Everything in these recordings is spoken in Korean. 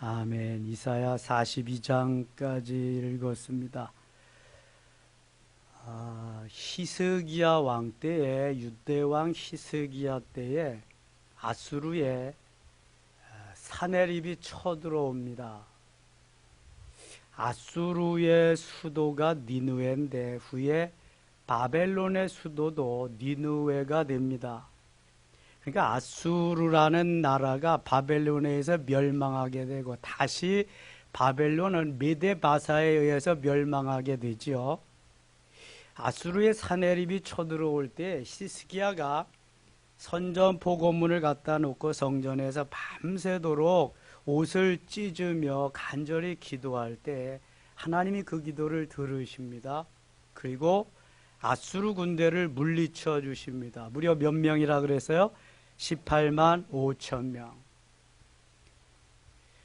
아멘. 이사야 42장까지 읽었습니다. 히스기야 왕 때에, 유대왕 히스기야 때에 아수르의 사내립이 쳐들어옵니다. 아수르의 수도가 니느웨인데 후에 바벨론의 수도도 니느웨가 됩니다. 그러니까 아수르라는 나라가 바벨론에 의해서 멸망하게 되고 다시 바벨론은 메데바사에 의해서 멸망하게 되죠. 아수르의 사내립이 쳐들어올 때 히스기야가 선전 보고문을 갖다 놓고 성전에서 밤새도록 옷을 찢으며 간절히 기도할 때 하나님이 그 기도를 들으십니다. 그리고 아수르 군대를 물리쳐 주십니다. 무려 몇 명이라 그랬어요? 18만 5천 명.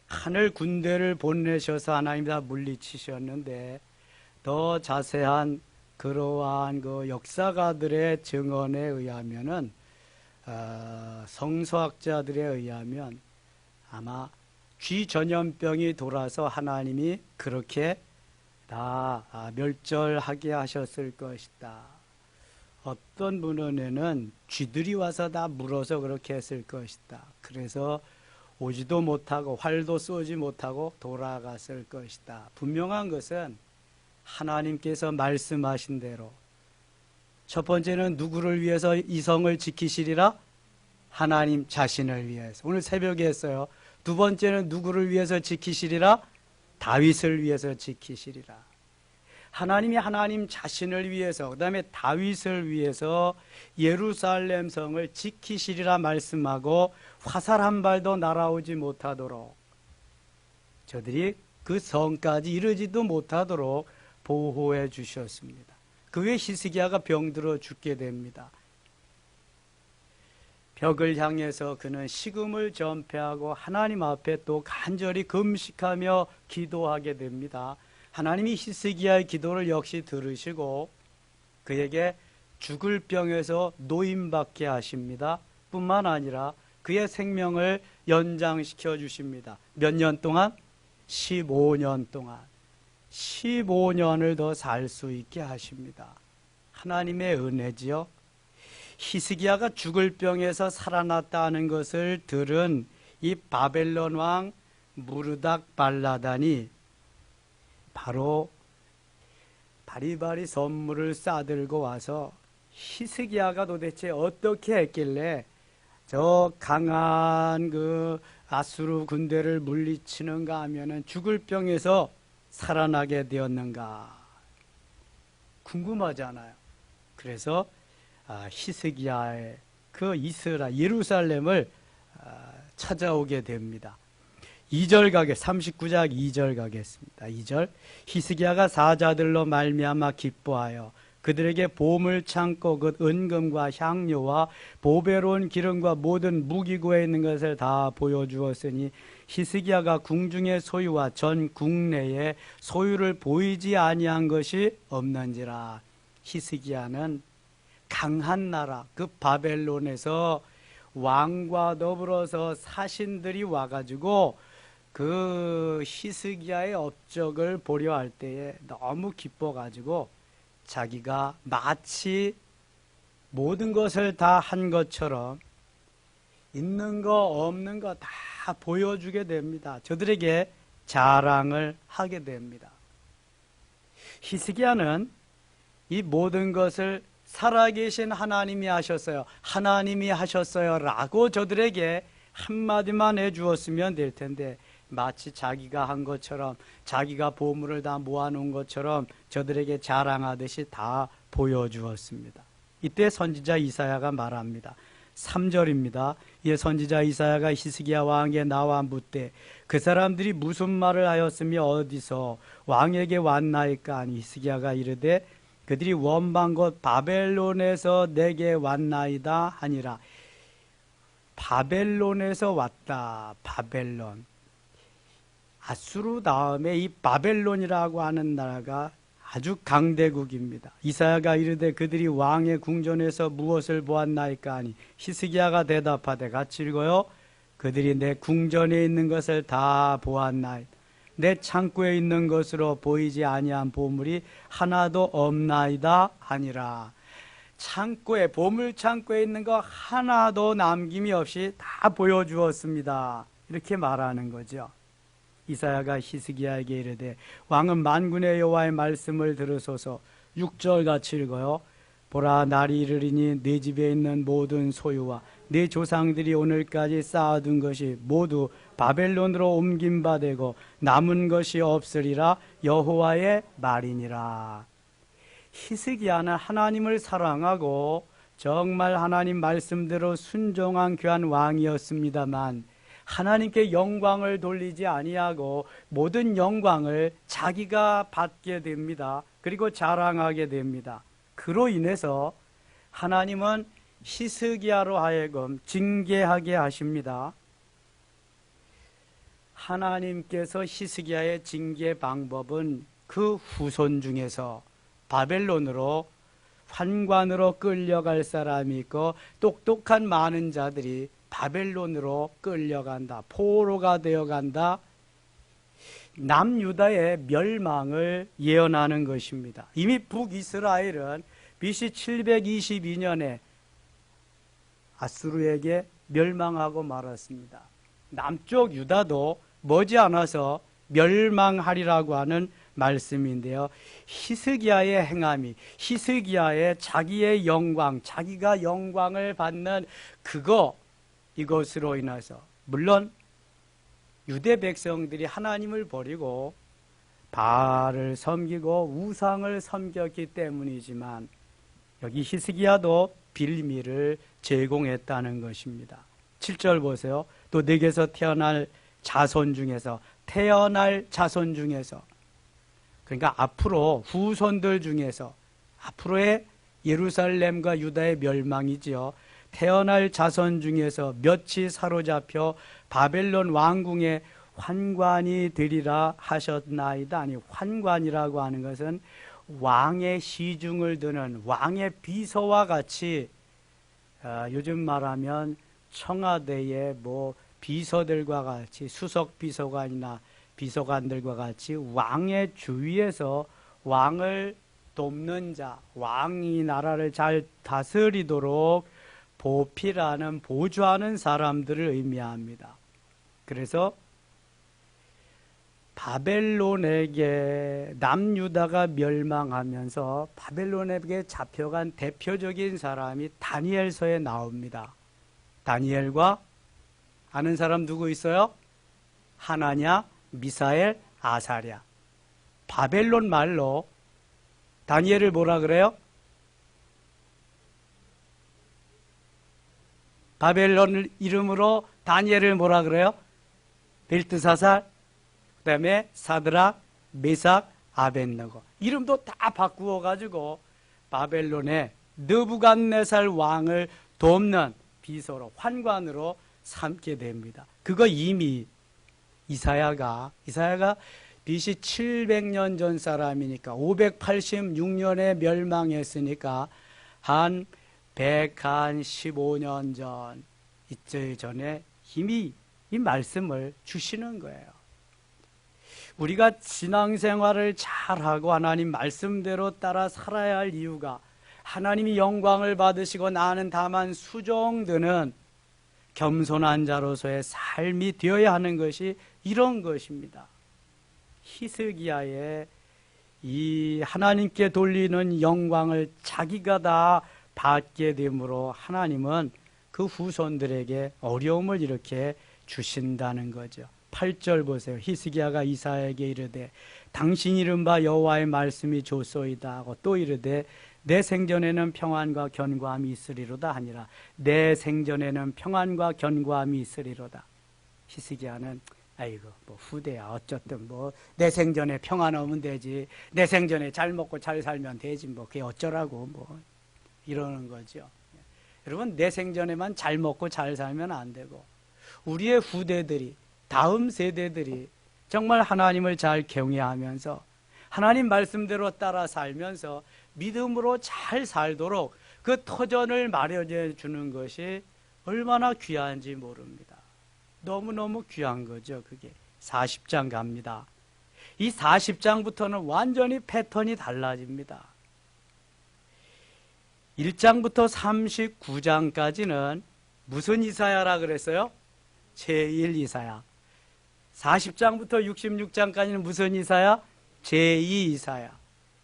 하늘 군대를 보내셔서 하나님이 다 물리치셨는데 더 자세한 그러한 그 역사가들의 증언에 의하면은 성서학자들에 의하면 아마 쥐전염병이 돌아서 하나님이 그렇게 다 멸절하게 하셨을 것이다. 어떤 문헌에는 쥐들이 와서 다 물어서 그렇게 했을 것이다. 그래서 오지도 못하고 활도 쏘지 못하고 돌아갔을 것이다. 분명한 것은 하나님께서 말씀하신 대로 첫 번째는 누구를 위해서 이성을 지키시리라? 하나님 자신을 위해서. 오늘 새벽에 했어요. 두 번째는 누구를 위해서 지키시리라? 다윗을 위해서 지키시리라. 하나님이 하나님 자신을 위해서, 그 다음에 다윗을 위해서 예루살렘 성을 지키시리라 말씀하고 화살 한 발도 날아오지 못하도록 저들이 그 성까지 이르지도 못하도록 보호해 주셨습니다. 그 후에 히스기야가 병들어 죽게 됩니다. 벽을 향해서 그는 식음을 전폐하고 하나님 앞에 또 간절히 금식하며 기도하게 됩니다. 하나님이 히스기야의 기도를 역시 들으시고 그에게 죽을 병에서 노임받게 하십니다. 뿐만 아니라 그의 생명을 연장시켜 주십니다. 몇 년 동안? 15년 동안. 15년을 더 살 수 있게 하십니다. 하나님의 은혜지요. 히스기야가 죽을 병에서 살아났다는 것을 들은 이 바벨론 왕 무르닥 발라단이 바로 바리바리 선물을 싸들고 와서 히스기야가 도대체 어떻게 했길래 저 강한 그 아수르 군대를 물리치는가 하면은 죽을 병에서 살아나게 되었는가 궁금하잖아요. 그래서 히스기야의 그 예루살렘을 찾아오게 됩니다. 2절 39장 2절 가겠습니다. 2절 히스기야가 사자들로 말미암아 기뻐하여 그들에게 보물 창고 곧 은금과 향료와 보배로운 기름과 모든 무기고에 있는 것을 다 보여주었으니 히스기야가 궁중의 소유와 전 국내에 소유를 보이지 아니한 것이 없는지라. 히스기야는 강한 나라 그 바벨론에서 왕과 더불어서 사신들이 와가지고 그 히스기야의 업적을 보려 할 때에 너무 기뻐가지고 자기가 마치 모든 것을 다 한 것처럼 있는 거 없는 거 다 보여주게 됩니다. 저들에게 자랑을 하게 됩니다. 히스기야는 이 모든 것을 살아계신 하나님이 하셨어요. 하나님이 하셨어요 라고 저들에게 한마디만 해주었으면 될 텐데 마치 자기가 한 것처럼 자기가 보물을 다 모아놓은 것처럼 저들에게 자랑하듯이 다 보여주었습니다. 이때 선지자 이사야가 말합니다. 3절입니다. 이 선지자 이사야가 히스기야 왕에게 나와 묻되 그 사람들이 무슨 말을 하였으며 어디서 왕에게 왔나이까 하니 히스기야가 이르되 그들이 원방 곧 바벨론에서 내게 왔나이다 하니라. 바벨론에서 왔다. 바벨론. 아수르 다음에 이 바벨론이라고 하는 나라가 아주 강대국입니다. 이사야가 이르되 그들이 왕의 궁전에서 무엇을 보았나이까 하니 히스기야가 대답하되 같이 읽어요. 그들이 내 궁전에 있는 것을 다 보았나이다. 내 창고에 있는 것으로 보이지 아니한 보물이 하나도 없나이다 하니라. 창고에, 보물 창고에 있는 거 하나도 남김이 없이 다 보여주었습니다. 이렇게 말하는 거죠. 이사야가 히스기야에게 이르되 왕은 만군의 여호와의 말씀을 들으소서. 6절 같이 읽어요. 보라, 날이 이르리니 네 집에 있는 모든 소유와 네 조상들이 오늘까지 쌓아둔 것이 모두 바벨론으로 옮긴 바 되고 남은 것이 없으리라. 여호와의 말이니라. 히스기야는 하나님을 사랑하고 정말 하나님 말씀대로 순종한 귀한 왕이었습니다만 하나님께 영광을 돌리지 아니하고 모든 영광을 자기가 받게 됩니다. 그리고 자랑하게 됩니다. 그로 인해서 하나님은 히스기야로 하여금 징계하게 하십니다. 하나님께서 히스기야의 징계 방법은 그 후손 중에서 바벨론으로 환관으로 끌려갈 사람이 있고 똑똑한 많은 자들이 바벨론으로 끌려간다. 포로가 되어간다. 남유다의 멸망을 예언하는 것입니다. 이미 북이스라엘은 BC 722년에 아수르에게 멸망하고 말았습니다. 남쪽 유다도 머지않아서 멸망하리라고 하는 말씀인데요. 히스기야의 행함이, 히스기야의 자기의 영광, 자기가 영광을 받는 이것으로 인해서, 물론 유대 백성들이 하나님을 버리고 바알을 섬기고 우상을 섬겼기 때문이지만 여기 히스기야도 빌미를 제공했다는 것입니다. 7절 보세요. 또 내게서 태어날 자손 중에서, 그러니까 앞으로 후손들 중에서, 앞으로의 예루살렘과 유다의 멸망이지요. 태어날 자손 중에서 몇이 사로잡혀 바벨론 왕궁의 환관이 되리라 하셨나이다. 아니, 환관이라고 하는 것은 왕의 시중을 드는 왕의 비서와 같이, 요즘 말하면 청와대의 비서들과 같이, 수석 비서관이나 비서관들과 같이 왕의 주위에서 왕을 돕는 자, 왕이 나라를 잘 다스리도록 보필하는, 보조하는 사람들을 의미합니다. 그래서 바벨론에게, 남유다가 멸망하면서 바벨론에게 잡혀간 대표적인 사람이 다니엘서에 나옵니다. 다니엘과 아는 사람 누구 있어요? 하나냐, 미사엘, 아사랴. 바벨론 말로 다니엘을 뭐라 그래요? 바벨론 이름으로 다니엘을 뭐라 그래요? 벨드사살, 그 다음에 사드락, 메삭, 아벳느고. 이름도 다 바꾸어 가지고 바벨론의 느부갓네살 왕을 돕는 비서로, 환관으로 삼게 됩니다. 그거 이미 이사야가 BC 700년 전 사람이니까 586년에 멸망했으니까 한 115년 전, 이틀 전에 이미 이 말씀을 주시는 거예요. 우리가 신앙생활을 잘하고 하나님 말씀대로 따라 살아야 할 이유가, 하나님이 영광을 받으시고 나는 다만 수종드는 겸손한 자로서의 삶이 되어야 하는 것이 이런 것입니다. 히스기야의 이 하나님께 돌리는 영광을 자기가 다 받게 되므로 하나님은 그 후손들에게 어려움을 이렇게 주신다는 거죠. 8절 보세요. 히스기야가 이사야에게 이르되 당신이 이른 바 여호와의 말씀이 좋소이다 하고 또 이르되 내 생전에는 평안과 견고함이 있으리로다 하니라. 내 생전에는 평안과 견고함이 있으리로다. 히스기야는 아이고 후대야 어쨌든 내 생전에 평안 오면 되지, 내 생전에 잘 먹고 잘 살면 되지 그게 어쩌라고 이러는 거죠. 여러분, 내 생전에만 잘 먹고 잘 살면 안 되고 우리의 후대들이, 다음 세대들이 정말 하나님을 잘 경외하면서 하나님 말씀대로 따라 살면서 믿음으로 잘 살도록 그 터전을 마련해 주는 것이 얼마나 귀한지 모릅니다. 너무너무 귀한 거죠. 그게 40장 갑니다. 이 40장부터는 완전히 패턴이 달라집니다. 1장부터 39장까지는 무슨 이사야라 그랬어요? 제1 이사야. 40장부터 66장까지는 무슨 이사야? 제2 이사야.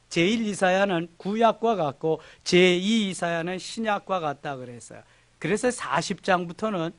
제1 이사야는 구약과 같고 제2 이사야는 신약과 같다 그랬어요. 그래서 40장부터는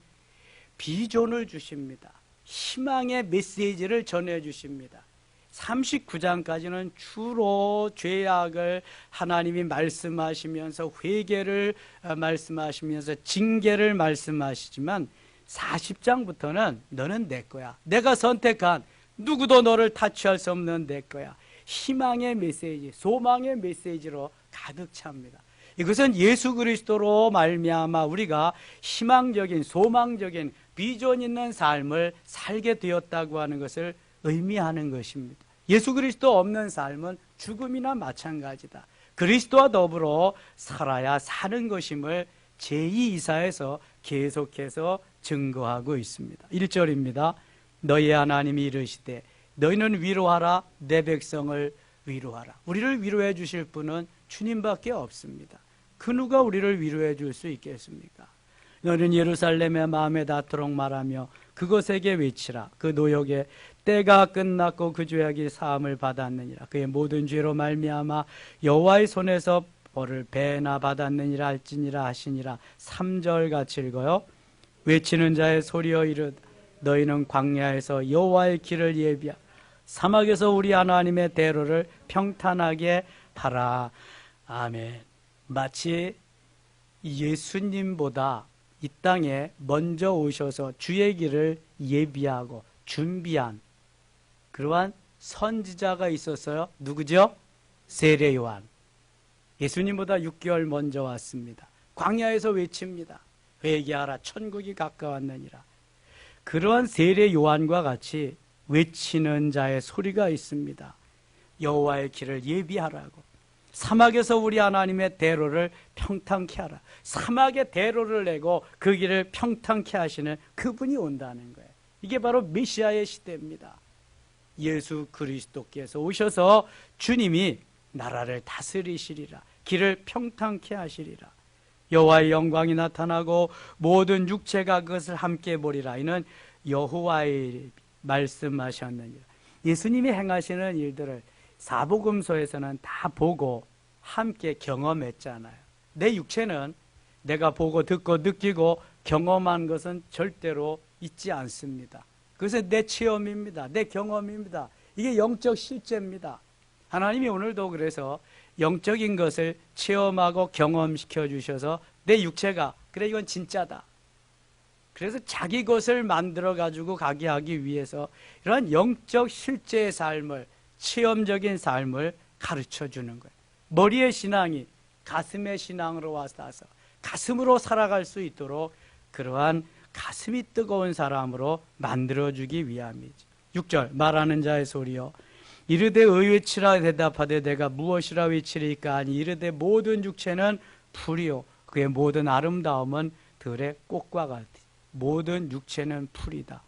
비전을 주십니다. 희망의 메시지를 전해 주십니다. 39장까지는 주로 죄악을 하나님이 말씀하시면서 회개를 말씀하시면서 징계를 말씀하시지만 40장부터는 너는 내 거야. 내가 선택한 누구도 너를 타취할 수 없는 내 거야. 희망의 메시지, 소망의 메시지로 가득 찹니다. 이것은 예수 그리스도로 말미암아 우리가 희망적인, 소망적인, 비전 있는 삶을 살게 되었다고 하는 것을 의미하는 것입니다. 예수 그리스도 없는 삶은 죽음이나 마찬가지다. 그리스도와 더불어 살아야 사는 것임을 제2이사에서 계속해서 증거하고 있습니다. 1절입니다. 너희 하나님이 이르시되 너희는 위로하라 내 백성을 위로하라. 우리를 위로해 주실 분은 주님밖에 없습니다. 그 누가 우리를 위로해 줄 수 있겠습니까? 너는 예루살렘의 마음에 닿도록 말하며 그것에게 외치라. 그 노역의 때가 끝났고 그 죄악이 사함을 받았느니라. 그의 모든 죄로 말미암아 여호와의 손에서 벌을 배나 받았느니라 할지니라 하시니라. 3절 같이 읽어요. 외치는 자의 소리여 이르다 너희는 광야에서 여호와의 길을 예비하라. 사막에서 우리 하나님의 대로를 평탄하게 하라. 아멘. 마치 예수님보다 이 땅에 먼저 오셔서 주의 길을 예비하고 준비한 그러한 선지자가 있었어요. 누구죠? 세례 요한. 예수님보다 6개월 먼저 왔습니다. 광야에서 외칩니다. 회개하라 천국이 가까웠느니라. 그러한 세례 요한과 같이 외치는 자의 소리가 있습니다. 여호와의 길을 예비하라고. 사막에서 우리 하나님의 대로를 평탄케 하라. 사막에 대로를 내고 그 길을 평탄케 하시는 그분이 온다는 거예요. 이게 바로 메시아의 시대입니다. 예수 그리스도께서 오셔서 주님이 나라를 다스리시리라. 길을 평탄케 하시리라. 여호와의 영광이 나타나고 모든 육체가 그것을 함께 보리라. 이는 여호와의 말씀하셨느니라. 예수님이 행하시는 일들을 사복음서에서는 다 보고 함께 경험했잖아요. 내 육체는 내가 보고 듣고 느끼고 경험한 것은 절대로 있지 않습니다. 그것은 내 체험입니다. 내 경험입니다. 이게 영적 실제입니다. 하나님이 오늘도 그래서 영적인 것을 체험하고 경험시켜 주셔서 내 육체가 그래 이건 진짜다. 그래서 자기 것을 만들어 가지고 가게 하기 위해서 이런 영적 실제의 삶을 체험적인 삶을 가르쳐 주는 거예요. 머리의 신앙이 가슴의 신앙으로 와서 가슴으로 살아갈 수 있도록 그러한 가슴이 뜨거운 사람으로 만들어주기 위함이죠. 6절 말하는 자의 소리여 이르되 의외치라 대답하되 내가 무엇이라 외치리까 하니 이르되 모든 육체는 풀이요 그의 모든 아름다움은 들의 꽃과 같으니 모든 육체는 풀이다.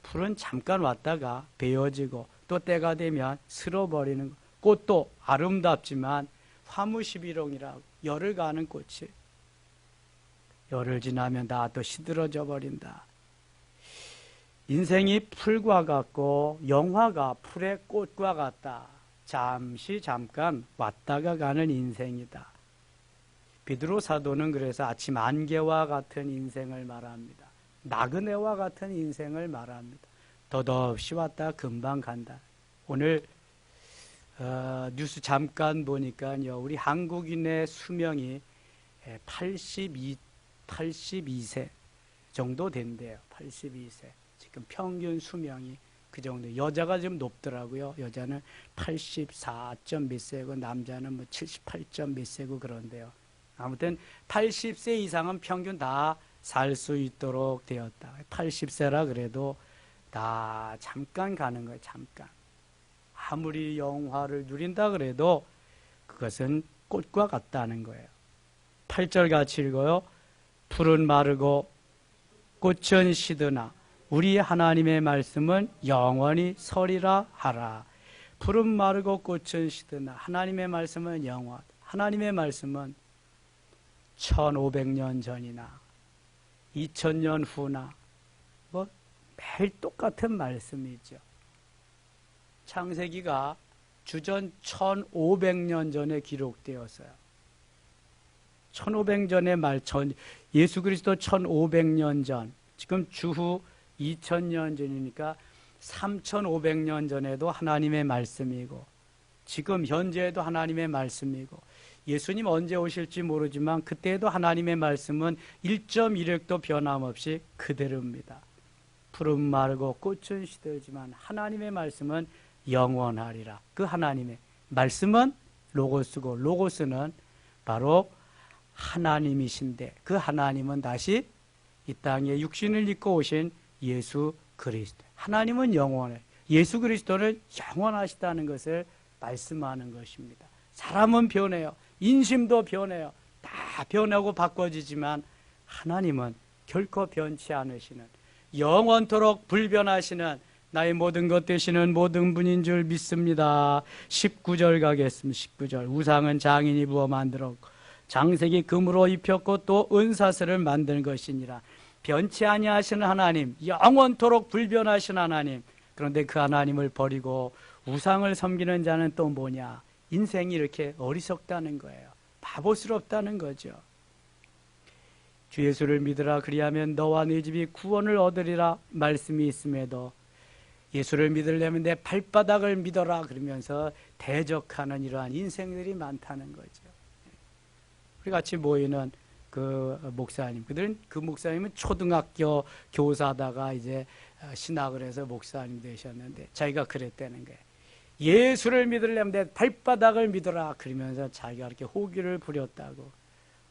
풀은 잠깐 왔다가 베어지고 또 때가 되면 쓸어버리는 것. 꽃도 아름답지만 화무시비롱이라고 열을 가는 꽃이 열을 지나면 다 또 시들어져 버린다. 인생이 풀과 같고 영화가 풀의 꽃과 같다. 잠깐 왔다가 가는 인생이다. 베드로 사도는 그래서 아침 안개와 같은 인생을 말합니다. 나그네와 같은 인생을 말합니다. 덧없이 왔다 금방 간다. 오늘 뉴스 잠깐 보니까요. 우리 한국인의 수명이 82세 정도 된대요. 82세. 지금 평균 수명이 그 정도. 여자가 좀 높더라고요. 여자는 84점 몇 세고 남자는 뭐 78점 몇 세고 그런데요. 아무튼 80세 이상은 평균 다 살 수 있도록 되었다. 80세라 그래도 다 잠깐 가는 거예요. 잠깐. 아무리 영화를 누린다 그래도 그것은 꽃과 같다는 거예요. 8절 같이 읽어요. 풀은 마르고 꽃은 시드나 우리 하나님의 말씀은 영원히 서리라 하라. 푸른 마르고 꽃은 시드나 하나님의 말씀은 영원. 하나님의 말씀은 1500년 전이나 2000년 후나 뭐 매일 똑같은 말씀이죠. 창세기가 주전 1500년 전에 기록되었어요. 1500년의 말, 예수 그리스도 1500년 전, 지금 주후 2000년 전이니까 3500년 전에도 하나님의 말씀이고, 지금 현재에도 하나님의 말씀이고, 예수님 언제 오실지 모르지만 그때에도 하나님의 말씀은 1.1획도 변함없이 그대로입니다. 푸른 마르고 꽃은 시들지만 하나님의 말씀은 영원하리라. 그 하나님의 말씀은 로고스고, 로고스는 바로 하나님이신데, 그 하나님은 다시 이 땅에 육신을 입고 오신 예수 그리스도. 하나님은 영원해. 예수 그리스도는 영원하시다는 것을 말씀하는 것입니다. 사람은 변해요. 인심도 변해요. 다 변하고 바꿔지지만 하나님은 결코 변치 않으시는, 영원토록 불변하시는 나의 모든 것 되시는 모든 분인 줄 믿습니다. 19절 가겠습니다. 19절. 우상은 장인이 부어 만들었고 장색이 금으로 입혔고 또 은사슬을 만든 것이니라. 변치 아니하시는 하나님, 영원토록 불변하신 하나님. 그런데 그 하나님을 버리고 우상을 섬기는 자는 또 뭐냐? 인생이 이렇게 어리석다는 거예요. 바보스럽다는 거죠. 주 예수를 믿으라. 그리하면 너와 네 집이 구원을 얻으리라 말씀이 있음에도 예수를 믿으려면 내 발바닥을 믿어라 그러면서 대적하는 이러한 인생들이 많다는 거죠. 우리 같이 모이는 그 목사님, 그들은, 그 목사님은 초등학교 교사다가 이제 신학을 해서 목사님 되셨는데 자기가 그랬다는 거예요. 예수를 믿으려면 내 발바닥을 믿어라 그러면서 자기가 이렇게 호기를 부렸다고,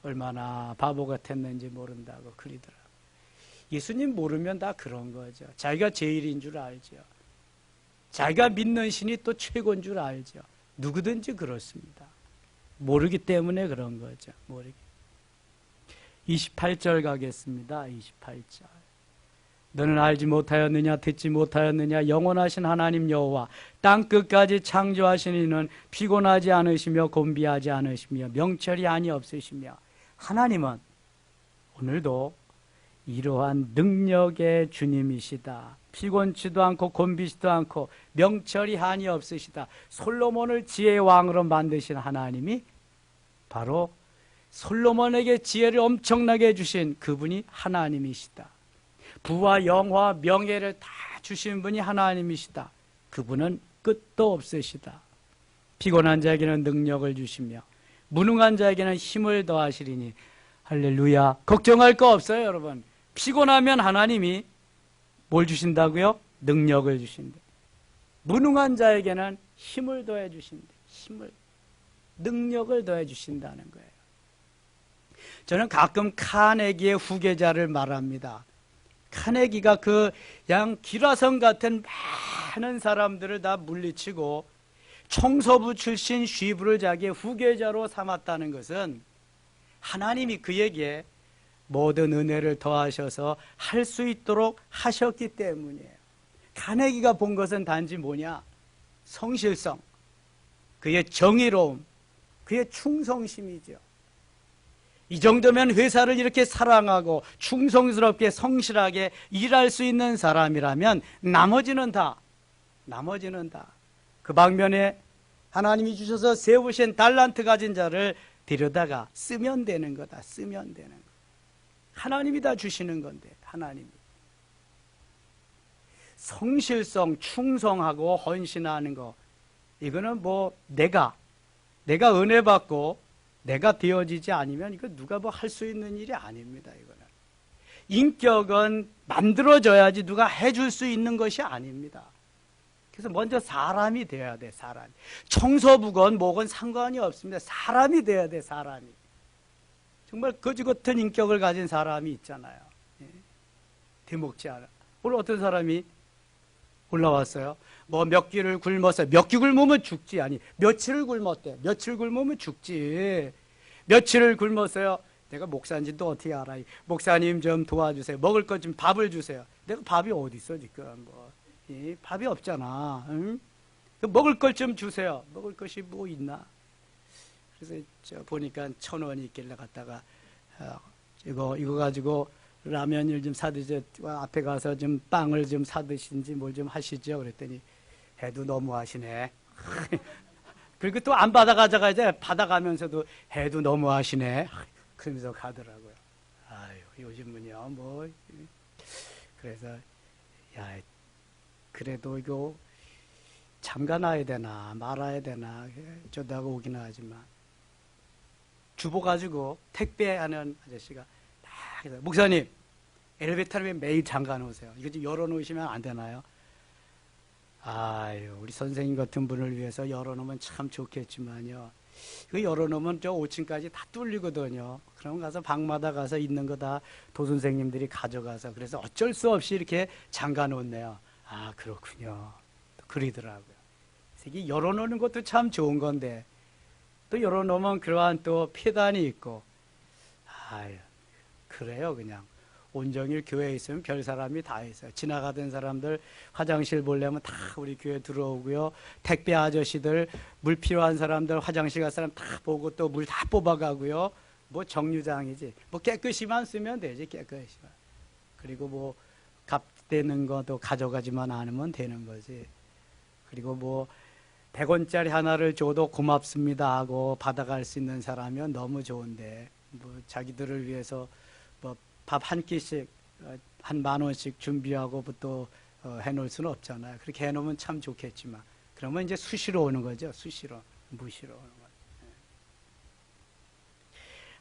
얼마나 바보 같았는지 모른다고 그러더라고요. 예수님 모르면 다 그런 거죠. 자기가 제일인 줄 알죠. 자기가 믿는 신이 또 최고인 줄 알죠. 누구든지 그렇습니다. 모르기 때문에 그런 거죠. 모르기. 28절 가겠습니다. 28절. 너는 알지 못하였느냐, 듣지 못하였느냐, 영원하신 하나님 여호와 땅 끝까지 창조하신 이는 피곤하지 않으시며 곤비하지 않으시며 명철이 한이 없으시며. 하나님은 오늘도 이러한 능력의 주님이시다. 피곤치도 않고 곤비지도 않고 명철이 한이 없으시다. 솔로몬을 지혜의 왕으로 만드신 하나님이 바로 솔로몬에게 지혜를 엄청나게 주신 그분이 하나님이시다. 부와 영화 명예를 다 주신 분이 하나님이시다. 그분은 끝도 없으시다. 피곤한 자에게는 능력을 주시며 무능한 자에게는 힘을 더하시리니. 할렐루야. 걱정할 거 없어요, 여러분. 피곤하면 하나님이 뭘 주신다고요? 능력을 주신대. 무능한 자에게는 힘을 더해 주신대. 힘을, 능력을 더해 주신다는 거예요. 저는 가끔 카네기의 후계자를 말합니다. 카네기가 그 양 기라성 같은 많은 사람들을 다 물리치고 청소부 출신 쉬브를 자기의 후계자로 삼았다는 것은 하나님이 그에게 모든 은혜를 더하셔서 할 수 있도록 하셨기 때문이에요. 카네기가 본 것은 단지 뭐냐? 성실성, 그의 정의로움, 그의 충성심이죠. 이 정도면 회사를 이렇게 사랑하고 충성스럽게 성실하게 일할 수 있는 사람이라면 나머지는 다 그 방면에 하나님이 주셔서 세우신 달란트 가진 자를 데려다가 쓰면 되는 거다. 쓰면 되는 거. 하나님이 다 주시는 건데, 하나님이. 성실성, 충성하고 헌신하는 거, 이거는 뭐 내가 은혜 받고 내가 되어지지 않으면 이거 누가 뭐 할 수 있는 일이 아닙니다. 이거는 인격은 만들어져야지 누가 해줄 수 있는 것이 아닙니다. 그래서 먼저 사람이 되어야 돼. 사람. 청소부건 뭐건 상관이 없습니다. 사람이 되어야 돼. 사람이. 정말 거지 같은 인격을 가진 사람이 있잖아요. 대목지 않아. 오늘 어떤 사람이 올라왔어요. 뭐 몇 끼를 굶었어요. 몇 끼 굶으면 죽지. 아니, 며칠을 굶었대. 며칠 굶으면 죽지. 며칠을 굶었어요. 내가 목사인지도 어떻게 알아? 목사님 좀 도와주세요. 먹을 것 좀 밥을 주세요. 내가 밥이 어디 있어 지금? 밥이 없잖아. 응? 먹을 걸 좀 주세요. 먹을 것이 뭐 있나? 그래서 저 보니까 1,000원이 있길래 갔다가 이거 가지고 라면을 좀 사드죠. 앞에 가서 좀 빵을 좀 사드신지 뭘 좀 하시죠. 그랬더니 해도 너무 하시네. 그리고 또 안 받아가져가야 받아가면서도 해도 너무 하시네. 그러면서 가더라고요. 아유, 요즘은요, 뭐. 그래서, 야, 그래도 이거 잠가놔야 되나, 말아야 되나, 저다가 오긴 하지만. 주보 가지고 택배하는 아저씨가 딱 해서, 목사님, 엘리베이터를 왜 매일 잠가 놓으세요? 이거 좀 열어놓으시면 안 되나요? 아유, 우리 선생님 같은 분을 위해서 열어놓으면 참 좋겠지만요. 이거 열어놓으면 저 5층까지 다 뚫리거든요. 그럼 가서 방마다 가서 있는 거 다 도선생님들이 가져가서 그래서 어쩔 수 없이 이렇게 잠가 놓네요. 아, 그렇군요. 또 그러더라고요. 이게 열어놓는 것도 참 좋은 건데 또 열어놓으면 그러한 또 폐단이 있고 아유, 그래요 그냥. 온종일 교회에 있으면 별 사람이 다 있어요. 지나가던 사람들 화장실 보려면 다 우리 교회 들어오고요. 택배 아저씨들 물 필요한 사람들 화장실 갈 사람 다 보고 또 물 다 뽑아가고요. 뭐 정류장이지. 뭐 깨끗이만 쓰면 되지 깨끗이만. 그리고 뭐 값되는 것도 가져가지만 않으면 되는 거지. 그리고 뭐 100원짜리 하나를 줘도 고맙습니다 하고 받아갈 수 있는 사람이면 너무 좋은데 뭐 자기들을 위해서 뭐 밥 한 끼씩 한 10,000원씩 준비하고 또 해놓을 수는 없잖아요. 그렇게 해놓으면 참 좋겠지만 그러면 이제 수시로 오는 거죠. 수시로 무시로 오는 거죠.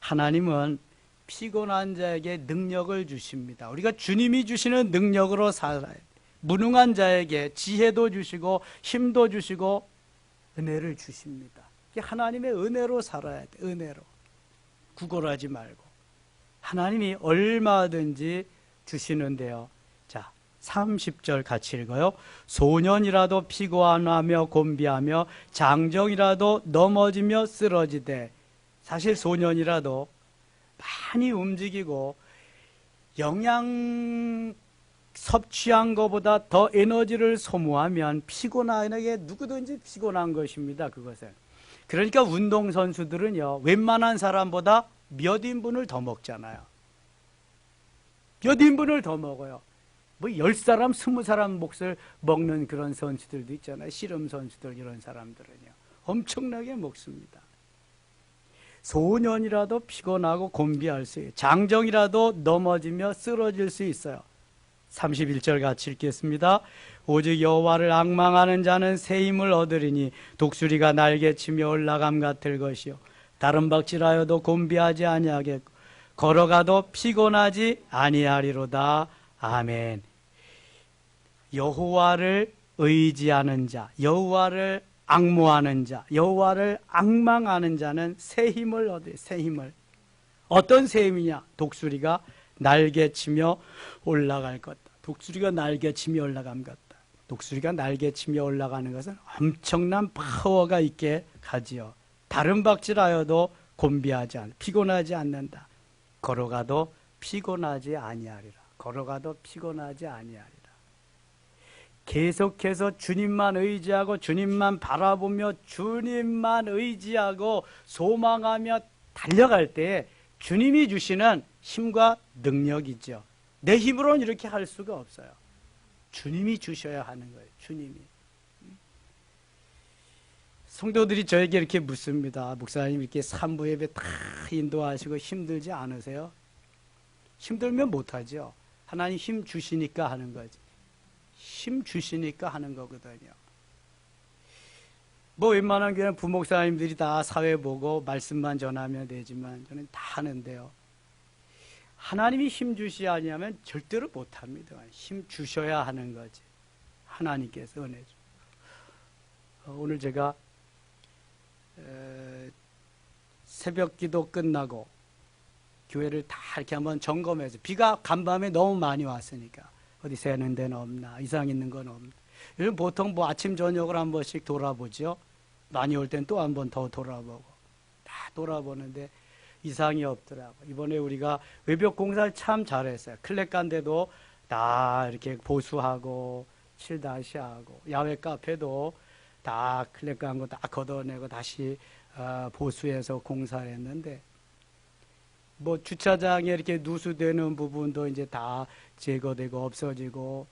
하나님은 피곤한 자에게 능력을 주십니다. 우리가 주님이 주시는 능력으로 살아야 무능한 자에게 지혜도 주시고 힘도 주시고 은혜를 주십니다. 하나님의 은혜로 살아야 돼. 은혜로 구걸하지 말고 하나님이 얼마든지 주시는데요. 자, 30절 같이 읽어요. 소년이라도 피곤하며 곤비하며 장정이라도 넘어지며 쓰러지되 사실 소년이라도 많이 움직이고 영양 섭취한 것보다 더 에너지를 소모하면 피곤하게 누구든지 피곤한 것입니다. 그것은. 그러니까 운동선수들은요. 웬만한 사람보다 몇 인분을 더 먹잖아요. 몇 인분을 더 먹어요. 뭐 10사람, 20사람 몫을 먹는 그런 선수들도 있잖아요. 씨름 선수들 이런 사람들은요. 엄청나게 먹습니다. 소년이라도 피곤하고 곤비할 수 있어요. 장정이라도 넘어지며 쓰러질 수 있어요. 31절 같이 읽겠습니다. 오직 여호와를 앙망하는 자는 새 힘을 얻으리니 독수리가 날개치며 올라감 같을 것이요 다른 박질하여도 곤비하지 아니하겠고 걸어가도 피곤하지 아니하리로다. 아멘. 여호와를 의지하는 자, 여호와를 앙모하는 자, 여호와를 앙망하는 자는 새 힘을 얻어요. 새 힘을. 어떤 새 힘이냐? 독수리가 날개치며 올라갈 것. 독수리가 날개치며 올라감 같다. 독수리가 날개치며 올라가는 것은 엄청난 파워가 있게 가지요. 다른 박질하여도 곤비하지 않아, 피곤하지 않는다. 걸어가도 피곤하지 아니하리라. 걸어가도 피곤하지 아니하리라. 계속해서 주님만 의지하고 주님만 바라보며 주님만 의지하고 소망하며 달려갈 때 주님이 주시는 힘과 능력이죠. 내 힘으로는 이렇게 할 수가 없어요. 주님이 주셔야 하는 거예요. 주님이. 성도들이 저에게 이렇게 묻습니다. 목사님 이렇게 산부 예배 다 인도하시고 힘들지 않으세요? 힘들면 못하죠. 하나님 힘 주시니까 하는 거지. 힘 주시니까 하는 거거든요. 뭐 웬만한 교회는 부목사님들이 다 사회 보고 말씀만 전하면 되지만 저는 다 하는데요. 하나님이 힘 주시 아니하면 절대로 못합니다. 힘 주셔야 하는 거지. 하나님께서 은혜 주. 오늘 제가 새벽 기도 끝나고 교회를 다 이렇게 한번 점검해서 비가 간밤에 너무 많이 왔으니까 어디 새는 데는 없나 이상 있는 건 없나. 요즘 보통 뭐 아침 저녁을 한 번씩 돌아보죠. 많이 올 땐 또 한 번 더 돌아보고 다 돌아보는데 이상이 없더라고. 이번에 우리가 외벽 공사를 참 잘했어요. 클렉 간데도 다 이렇게 보수하고 칠다시 하고, 야외 카페도 다 클렉 간 거 다 걷어내고 다시 보수해서 공사를 했는데, 뭐 주차장에 이렇게 누수되는 부분도 이제 다 제거되고 없어지고,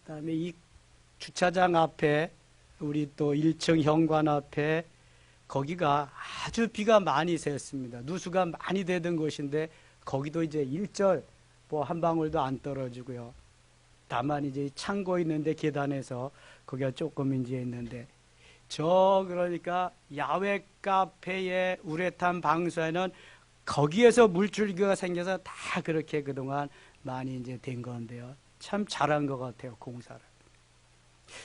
그다음에 이 주차장 앞에 우리 또 1층 현관 앞에 거기가 아주 비가 많이 샜습니다. 누수가 많이 되던 곳인데 거기도 이제 일절 뭐 한 방울도 안 떨어지고요. 다만 이제 창고 있는데 계단에서 거기가 조금 이제 있는데, 그러니까 야외 카페의 우레탄 방수에는 거기에서 물줄기가 생겨서 다 그렇게 그동안 많이 이제 된 건데요. 참 잘한 것 같아요, 공사를.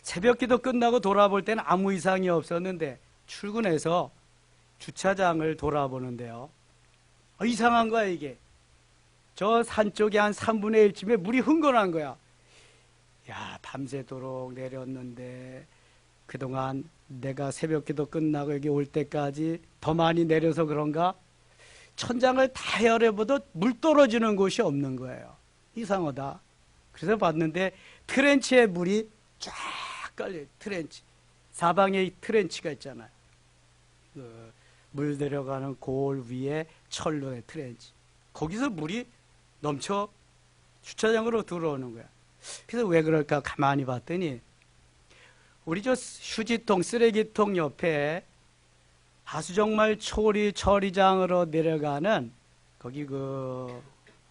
새벽 기도 끝나고 돌아볼 때는 아무 이상이 없었는데 출근해서 주차장을 돌아보는데요. 이상한 거야, 이게. 저 산 쪽에 한 3분의 1쯤에 물이 흥건한 거야. 야, 밤새도록 내렸는데 그동안 내가 새벽 기도 끝나고 여기 올 때까지 더 많이 내려서 그런가? 천장을 다 헤아려봐도 물 떨어지는 곳이 없는 거예요. 이상하다. 그래서 봤는데 트렌치에 물이 쫙 깔려요. 트렌치. 사방에 트렌치가 있잖아요. 물 내려가는 골 위에 철로의 트렌치. 거기서 물이 넘쳐 주차장으로 들어오는 거야. 그래서 왜 그럴까 가만히 봤더니 우리 저 휴지통, 쓰레기통 옆에 하수정말 처리장으로 내려가는 거기 그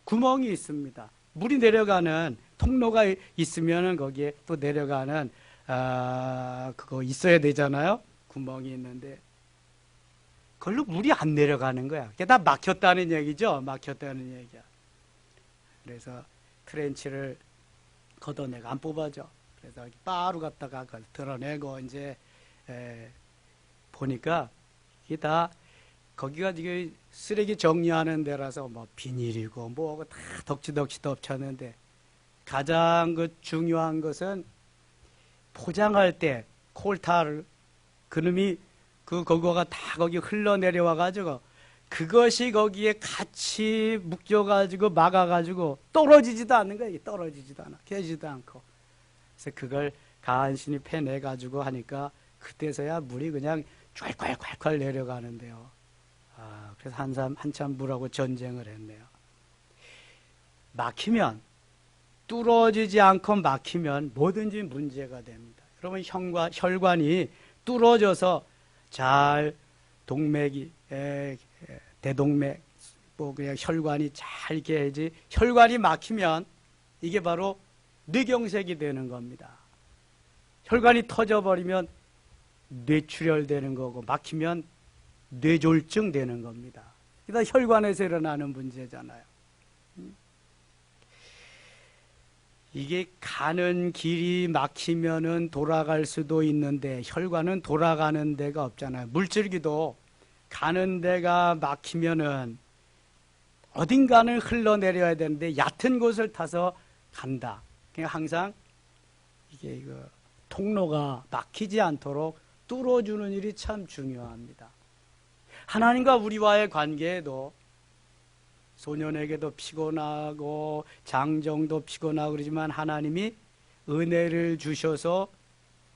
구멍이 있습니다. 물이 내려가는 통로가 있으면은 거기에 또 내려가는 그거 있어야 되잖아요. 구멍이 있는데 그걸로 물이 안 내려가는 거야. 그게 다 막혔다는 얘기죠. 막혔다는 얘기야. 그래서 트렌치를 걷어내고 안 뽑아져. 그래서 바로 갖다가 그걸 드러내고 이제 보니까 이게 다 거기가 지금 쓰레기 정리하는 데라서 뭐 비닐이고 뭐고 다 덕지덕지 덮쳤는데, 가장 그 중요한 것은 포장할 때 콜타를 그놈이 그거가 다 거기 흘러내려와 가지고 그것이 거기에 같이 묶여 가지고 막아 가지고 떨어지지도 않는 거야. 이게 떨어지지도 않아. 깨지도 않고. 그래서 그걸 간신히 패내 가지고 하니까 그때서야 물이 그냥 콸콸콸콸 내려가는데요. 그래서 한참 물하고 전쟁을 했네요. 막히면, 뚫어지지 않고 막히면 뭐든지 문제가 됩니다. 여러분, 혈관이 뚫어져서 잘 대동맥, 뭐 그냥 혈관이 잘 이렇게 해야지, 혈관이 막히면 이게 바로 뇌경색이 되는 겁니다. 혈관이 터져버리면 뇌출혈 되는 거고, 막히면 뇌졸중 되는 겁니다. 그러니까 혈관에서 일어나는 문제잖아요. 이게 가는 길이 막히면은 돌아갈 수도 있는데 혈관은 돌아가는 데가 없잖아요. 물줄기도 가는 데가 막히면은 어딘가는 흘러내려야 되는데 얕은 곳을 타서 간다. 그러니까 항상 이게 통로가 막히지 않도록 뚫어주는 일이 참 중요합니다. 하나님과 우리와의 관계에도 소년에게도 피곤하고 장정도 피곤하고 그러지만 하나님이 은혜를 주셔서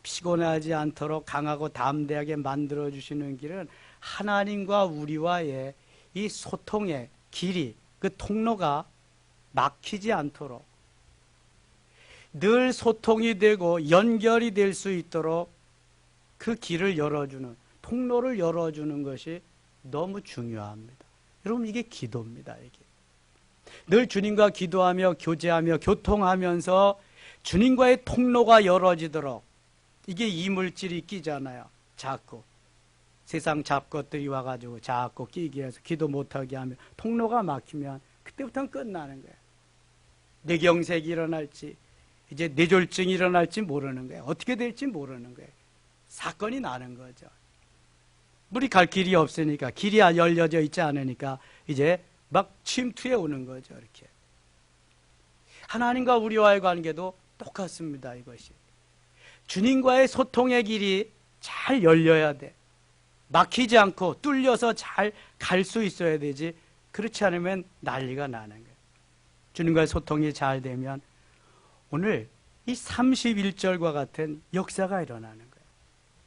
피곤하지 않도록 강하고 담대하게 만들어주시는 길은 하나님과 우리와의 이 소통의 길이, 그 통로가 막히지 않도록 늘 소통이 되고 연결이 될 수 있도록 그 길을 열어주는, 통로를 열어주는 것이 너무 중요합니다. 여러분, 이게 기도입니다. 이게 늘 주님과 기도하며 교제하며 교통하면서 주님과의 통로가 열어지도록, 이게 이물질이 끼잖아요. 자꾸 세상 잡것들이 와가지고 자꾸 끼게 해서 기도 못하게 하면 통로가 막히면 그때부터는 끝나는 거예요. 뇌경색이 일어날지 이제 뇌졸중이 일어날지 모르는 거예요. 어떻게 될지 모르는 거예요. 사건이 나는 거죠. 물이 갈 길이 없으니까, 길이 열려져 있지 않으니까 이제 막 침투해 오는 거죠. 이렇게 하나님과 우리와의 관계도 똑같습니다. 이것이 주님과의 소통의 길이 잘 열려야 돼. 막히지 않고 뚫려서 잘 갈 수 있어야 되지, 그렇지 않으면 난리가 나는 거예요. 주님과의 소통이 잘 되면 오늘 이 31절과 같은 역사가 일어나는 거예요.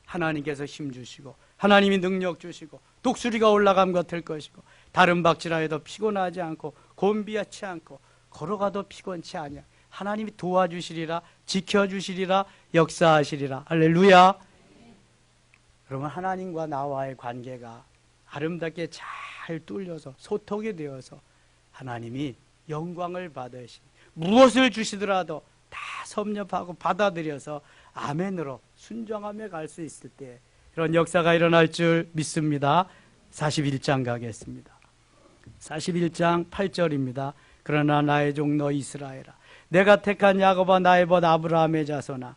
하나님께서 힘 주시고 하나님이 능력 주시고 독수리가 올라감 같을 것이고 다른 박질하 해도 피곤하지 않고 곤비하지 않고 걸어가도 피곤치 아니야. 하나님이 도와주시리라, 지켜주시리라, 역사하시리라. 할렐루야. 그러면 하나님과 나와의 관계가 아름답게 잘 뚫려서 소통이 되어서 하나님이 영광을 받으시, 무엇을 주시더라도 다 섭렵하고 받아들여서 아멘으로 순종하며 갈 수 있을 때 그런 역사가 일어날 줄 믿습니다. 41장 가겠습니다. 41장 8절입니다. 그러나 나의 종 너 이스라엘아, 내가 택한 야곱아, 나의 벗 아브라함의 자손아,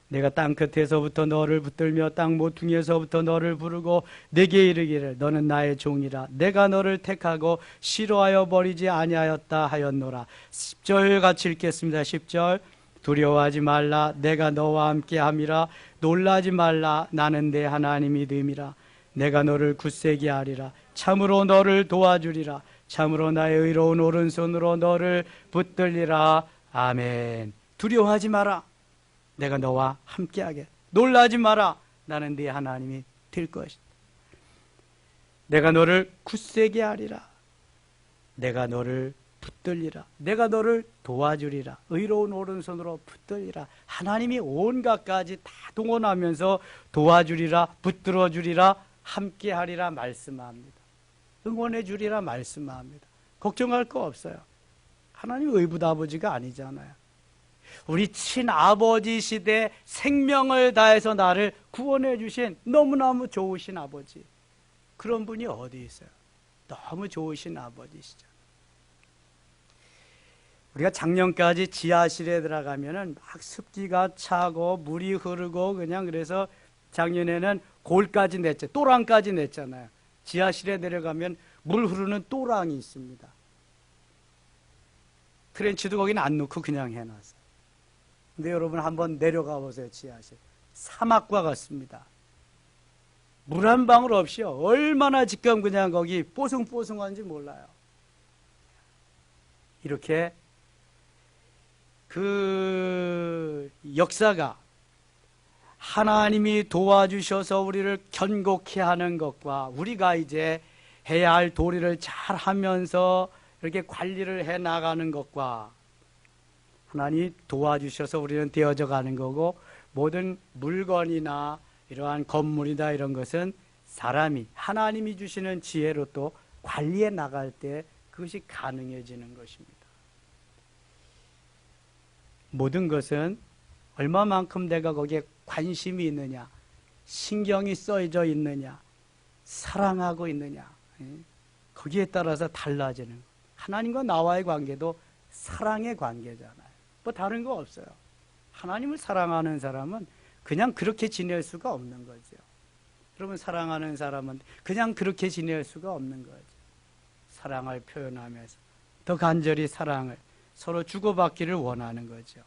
내가 땅 끝에서부터 너를 붙들며 땅 모퉁이에서부터 너를 부르고 내게 이르기를 너는 나의 종이라, 내가 너를 택하고 싫어하여 버리지 아니하였다 하였노라. 10절 같이 읽겠습니다. 10절. 두려워하지 말라, 내가 너와 함께 함이라. 놀라지 말라, 나는 내 하나님이 됨이라. 내가 너를 굳세게 하리라. 참으로 너를 도와주리라. 참으로 나의 의로운 오른손으로 너를 붙들리라. 아멘. 두려워하지 마라, 내가 너와 함께하게. 놀라지 마라, 나는 네 하나님이 될 것이다. 내가 너를 굳세게 하리라. 내가 너를 붙들리라. 내가 너를 도와주리라. 의로운 오른손으로 붙들리라. 하나님이 온갖 가지 다 동원하면서 도와주리라, 붙들어주리라, 함께하리라 말씀합니다. 응원해주리라 말씀합니다. 걱정할 거 없어요. 하나님 의붓아버지가 아니잖아요. 우리 친아버지 시대 생명을 다해서 나를 구원해 주신 너무너무 좋으신 아버지, 그런 분이 어디 있어요? 너무 좋으신 아버지시죠. 우리가 작년까지 지하실에 들어가면은 막 습기가 차고 물이 흐르고 그냥, 그래서 작년에는 골까지 냈죠. 또랑까지 냈잖아요. 지하실에 내려가면 물 흐르는 또랑이 있습니다. 트렌치도 거기는 안 넣고 그냥 해놨어요. 근데 여러분 한번 내려가 보세요. 지하실. 사막과 같습니다. 물 한 방울 없이요. 얼마나 지금 그냥 거기 뽀송뽀송한지 몰라요. 이렇게 그 역사가 하나님이 도와주셔서 우리를 견고케 하는 것과 우리가 이제 해야 할 도리를 잘 하면서 이렇게 관리를 해 나가는 것과 하나님이 도와주셔서 우리는 되어져 가는 거고, 모든 물건이나 이러한 건물이나 이런 것은 사람이, 하나님이 주시는 지혜로 또 관리해 나갈 때 그것이 가능해지는 것입니다. 모든 것은 얼마만큼 내가 거기에 관심이 있느냐, 신경이 써져 있느냐, 사랑하고 있느냐, 거기에 따라서 달라지는 거예요. 하나님과 나와의 관계도 사랑의 관계잖아요. 뭐 다른 거 없어요. 하나님을 사랑하는 사람은 그냥 그렇게 지낼 수가 없는 거죠. 여러분, 사랑하는 사람은 그냥 그렇게 지낼 수가 없는 거죠. 사랑을 표현하면서 더 간절히 사랑을 서로 주고받기를 원하는 거죠.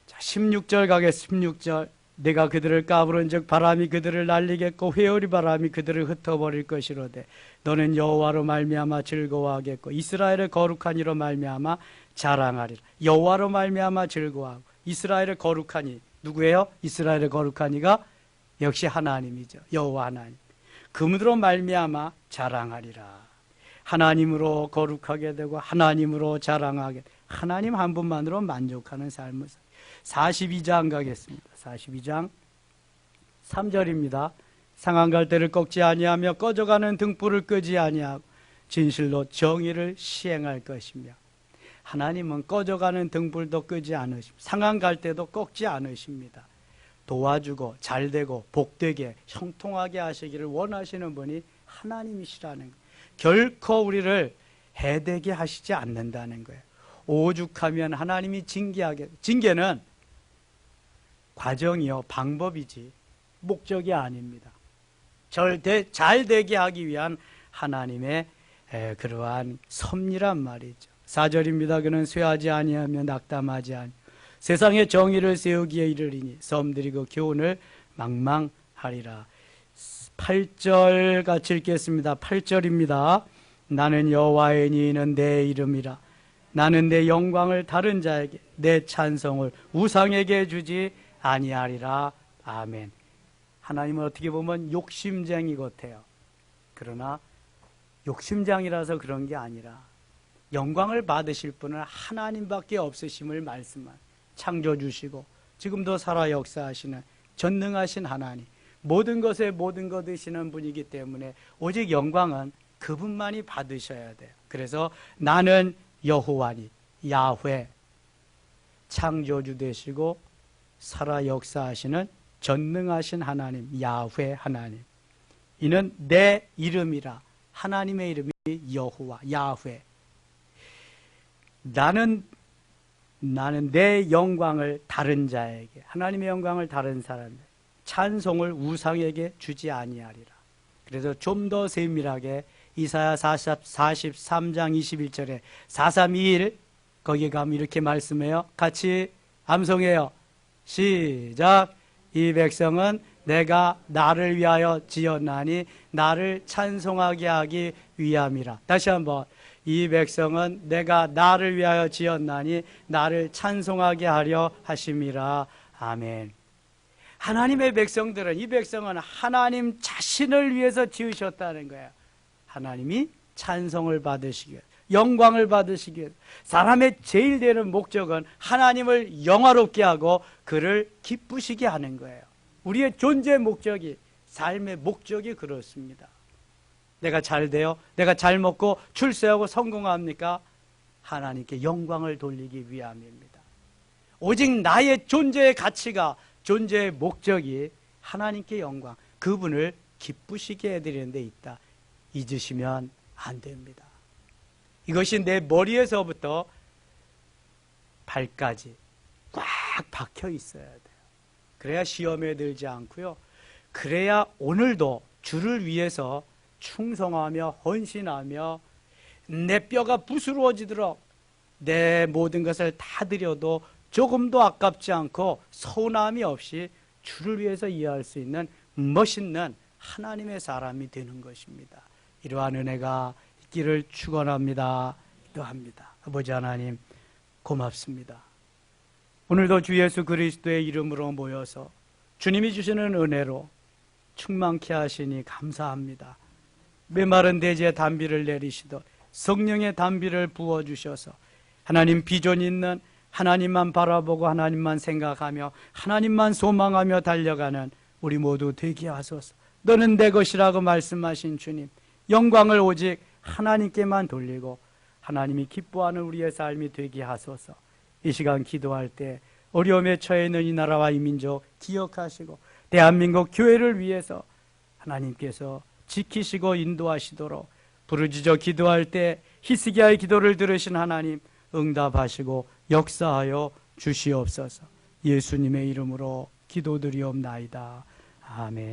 자, 16절 가겠습니다. 16절. 내가 그들을 까부른즉 바람이 그들을 날리겠고 회오리 바람이 그들을 흩어버릴 것이로되 너는 여호와로 말미암아 즐거워하겠고 이스라엘의 거룩한 이로 말미암아 자랑하리라. 여호와로 말미암아 즐거워하고 이스라엘의 거룩한 이 누구예요? 이스라엘의 거룩한 이가 역시 하나님이죠. 여호와 하나님. 그분으로 말미암아 자랑하리라. 하나님으로 거룩하게 되고 하나님으로 자랑하게, 하나님 한 분만으로 만족하는 삶을. 42장 가겠습니다. 42장 3절입니다. 상한 갈대를 꺾지 아니하며 꺼져가는 등불을 끄지 아니하고 진실로 정의를 시행할 것이며. 하나님은 꺼져가는 등불도 끄지 않으십니다. 상한 갈대도 꺾지 않으십니다. 도와주고 잘되고 복되게 형통하게 하시기를 원하시는 분이 하나님이시라는 거예요. 결코 우리를 해되게 하시지 않는다는 거예요. 오죽하면 하나님이 징계하게, 징계는 과정이요, 방법이지 목적이 아닙니다. 잘 되게 하기 위한 하나님의 그러한 섭리란 말이죠. 4절입니다. 그는 쇠하지 아니하며 낙담하지 아니 세상에 정의를 세우기에 이르리니 섬들이 그 교훈을 망망하리라. 8절 같이 읽겠습니다. 8절입니다. 나는 여호와의 니는 내 이름이라. 나는 내 영광을 다른 자에게, 내 찬송을 우상에게 주지 아니하리라. 아멘. 하나님은 어떻게 보면 욕심쟁이 같아요. 그러나 욕심쟁이라서 그런 게 아니라 영광을 받으실 분은 하나님밖에 없으심을 말씀한, 창조주시고 지금도 살아 역사하시는 전능하신 하나님, 모든 것에 모든 것 되시는 분이기 때문에 오직 영광은 그분만이 받으셔야 돼요. 그래서 나는 여호와니, 야훼, 창조주 되시고 살아 역사하시는 전능하신 하나님, 야훼 하나님. 이는 내 이름이라. 하나님의 이름이 여호와, 야훼. 나는 내 영광을 다른 자에게, 하나님의 영광을 다른 사람에게, 찬송을 우상에게 주지 아니하리라. 그래서 좀 더 세밀하게 이사야 43장 21절에 431 거기에 가면 이렇게 말씀해요. 같이 암송해요. 시작. 이 백성은 내가 나를 위하여 지었나니 나를 찬송하게 하기 위함이라. 다시 한번. 이 백성은 내가 나를 위하여 지었나니 나를 찬송하게 하려 하심이라. 아멘. 하나님의 백성들은, 이 백성은 하나님 자신을 위해서 지으셨다는 거예요. 하나님이 찬송을 받으시기 위해, 영광을 받으시기 위해, 사람의 제일 되는 목적은 하나님을 영화롭게 하고 그를 기쁘시게 하는 거예요. 우리의 존재 목적이, 삶의 목적이 그렇습니다. 내가 잘 돼요? 내가 잘 먹고 출세하고 성공합니까? 하나님께 영광을 돌리기 위함입니다. 오직 나의 존재의 가치가, 존재의 목적이 하나님께 영광, 그분을 기쁘시게 해드리는 데 있다. 잊으시면 안 됩니다. 이것이 내 머리에서부터 발까지 꽉 박혀 있어야 돼요. 그래야 시험에 들지 않고요. 그래야 오늘도 주를 위해서 충성하며 헌신하며 내 뼈가 부스러워지도록 내 모든 것을 다 드려도 조금도 아깝지 않고 서운함이 없이 주를 위해서 이해할 수 있는 멋있는 하나님의 사람이 되는 것입니다. 이러한 은혜가 있기를 축원합니다. 기도합니다. 아버지 하나님 고맙습니다. 오늘도 주 예수 그리스도의 이름으로 모여서 주님이 주시는 은혜로 충만케 하시니 감사합니다. 메마른 대지에 단비를 내리시듯 성령의 단비를 부어주셔서 하나님 비전 있는, 하나님만 바라보고 하나님만 생각하며 하나님만 소망하며 달려가는 우리 모두 되게 하소서. 너는 내 것이라고 말씀하신 주님, 영광을 오직 하나님께만 돌리고 하나님이 기뻐하는 우리의 삶이 되게 하소서. 이 시간 기도할 때 어려움에 처해 있는 이 나라와 이 민족 기억하시고 대한민국 교회를 위해서 하나님께서 지키시고 인도하시도록 부르짖어 기도할 때 히스기야의 기도를 들으신 하나님 응답하시고 역사하여 주시옵소서. 예수님의 이름으로 기도드리옵나이다. 아멘.